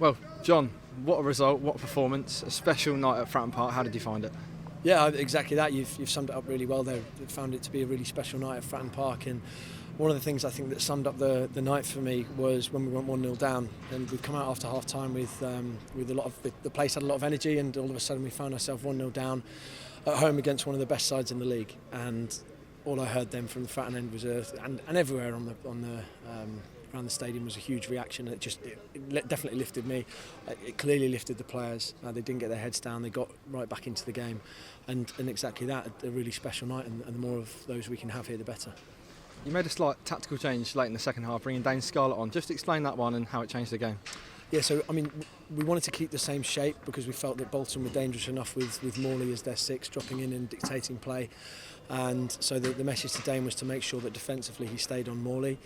Well, John, what a result, what a performance, a special night at Fratton Park. How did you find it? Yeah, exactly that. You've summed it up really well there. I found it to be a really special night at Fratton Park, and one of the things I think that summed up the night for me was when we went 1-0 down, and we'd come out after half time with a lot of the place had a lot of energy, and all of a sudden we found ourselves 1-0 down at home against one of the best sides in the league. And all I heard then from the Fratton end was and everywhere around the stadium was a huge reaction. It definitely lifted me. It clearly lifted the players. They didn't get their heads down. They got right back into the game, and exactly that, a really special night. And the more of those we can have here, the better. You made a slight tactical change late in the second half, bringing Dane Scarlett on. Just explain that one and how it changed the game. Yeah, so I mean, we wanted to keep the same shape because we felt that Bolton were dangerous enough with Morley as their six, dropping in and dictating play. And so the message to Dane was to make sure that defensively he stayed on Morley.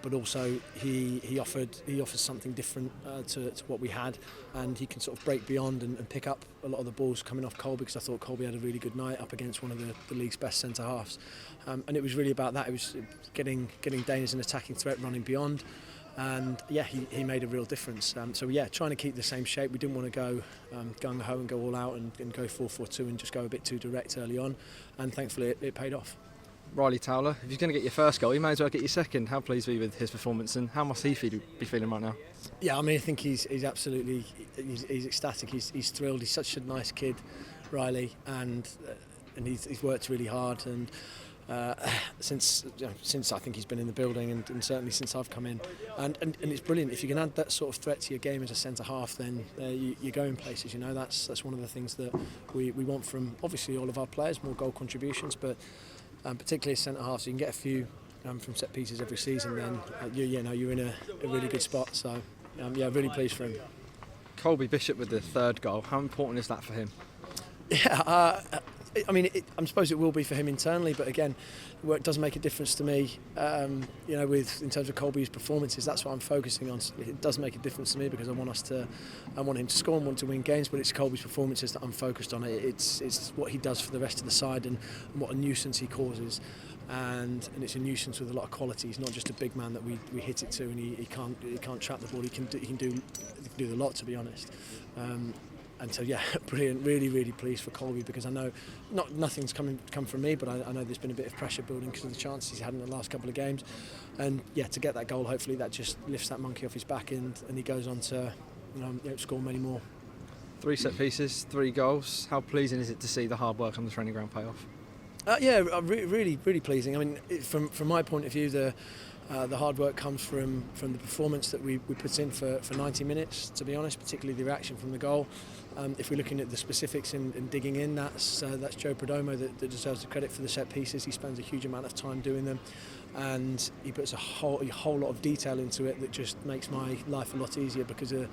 But also he offers something different to what we had, and he can sort of break beyond and pick up a lot of the balls coming off Colby, because I thought Colby had a really good night up against one of the league's best centre halves, and it was really about that. It was getting Dane as an attacking threat, running beyond, and yeah, he made a real difference. So yeah, trying to keep the same shape. We didn't want to go gung-ho and go all out and go 4-4-2 and just go a bit too direct early on, and thankfully it paid off. Riley Towler, if he's going to get your first goal, you may as well get your second. How pleased were you with his performance, and how must he be feeling right now? Yeah, I mean, I think he's absolutely he's ecstatic. He's thrilled. He's such a nice kid, Riley, and he's worked really hard. And since I think he's been in the building, and certainly since I've come in, and it's brilliant. If you can add that sort of threat to your game as a centre half, then you're going places. You know, that's one of the things that we want from obviously all of our players, more goal contributions, but particularly as centre half, so you can get a few from set pieces every season. Then you're in a really good spot. So really pleased for him. Colby Bishop with the third goal. How important is that for him? Yeah, I mean, I suppose it will be for him internally, but again, it does make a difference to me. In terms of Colby's performances, that's what I'm focusing on. It does make a difference to me because I want him to score and want to win games. But it's Colby's performances that I'm focused on. It's what he does for the rest of the side and what a nuisance he causes. And it's a nuisance with a lot of quality. He's not just a big man that we hit it to, and he can't trap the ball. He can do a lot, to be honest. And so yeah, brilliant. Really pleased for Colby, because I know nothing's come from me, but I know there's been a bit of pressure building because of the chances he's had in the last couple of games. And yeah, to get that goal, hopefully that just lifts that monkey off his back, and he goes on to score many more. 3 set pieces, 3 goals. How pleasing is it to see the hard work on the training ground pay off? Really pleasing. I mean, from my point of view, the hard work comes from the performance that we put in for 90 minutes, to be honest, particularly the reaction from the goal. If we're looking at the specifics and digging in, that's Joe Perdomo that deserves the credit for the set pieces. He spends a huge amount of time doing them, and he puts a whole lot of detail into it that just makes my life a lot easier, because of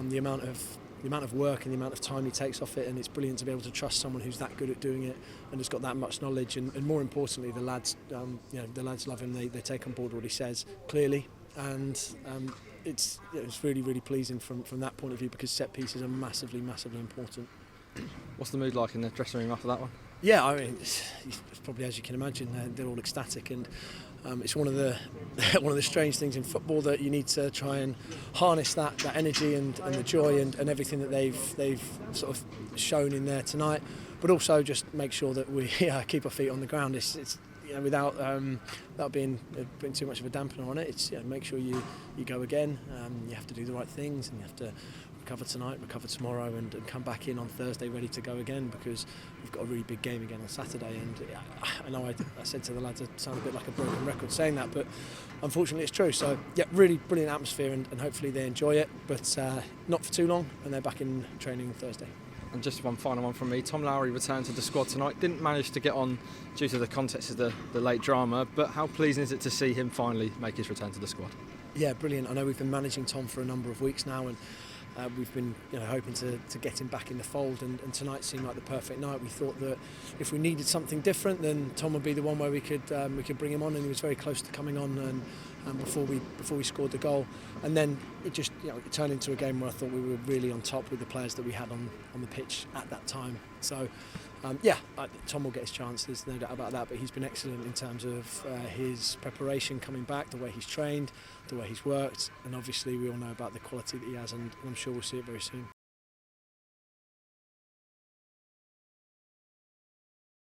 the amount of work and the amount of time he takes off it. And it's brilliant to be able to trust someone who's that good at doing it and has got that much knowledge, and more importantly, the lads love him. They take on board what he says clearly, and it's really pleasing from that point of view, because set pieces are massively important. What's the mood like in the dressing room after that one? Yeah, I mean, it's probably, as you can imagine, they're all ecstatic, and it's one of the strange things in football, that you need to try and harness that energy and the joy and everything that they've sort of shown in there tonight, but also just make sure that we keep our feet on the ground. It's without being putting too much of a dampener on it. It's make sure you go again. You have to do the right things, and you have to recover tonight, recover tomorrow, and come back in on Thursday ready to go again, because we've got a really big game again on Saturday. And I know I said to the lads, I sound a bit like a broken record saying that, but unfortunately it's true. So yeah, really brilliant atmosphere, and hopefully they enjoy it, but not for too long, and they're back in training on Thursday. And just one final one from me. Tom Lowry returned to the squad tonight. Didn't manage to get on due to the context of the late drama, but how pleasing is it to see him finally make his return to the squad? Yeah, brilliant. I know we've been managing Tom for a number of weeks now, and we've been hoping to get him back in the fold, and tonight seemed like the perfect night. We thought that if we needed something different, then Tom would be the one where we could bring him on, and he was very close to coming on and before we scored the goal. And then it just it turned into a game where I thought we were really on top with the players that we had on the pitch at that time. So Tom will get his chance, there's no doubt about that, but he's been excellent in terms of his preparation coming back, the way he's trained, the way he's worked, and obviously we all know about the quality that he has, and I'm sure we'll see it very soon.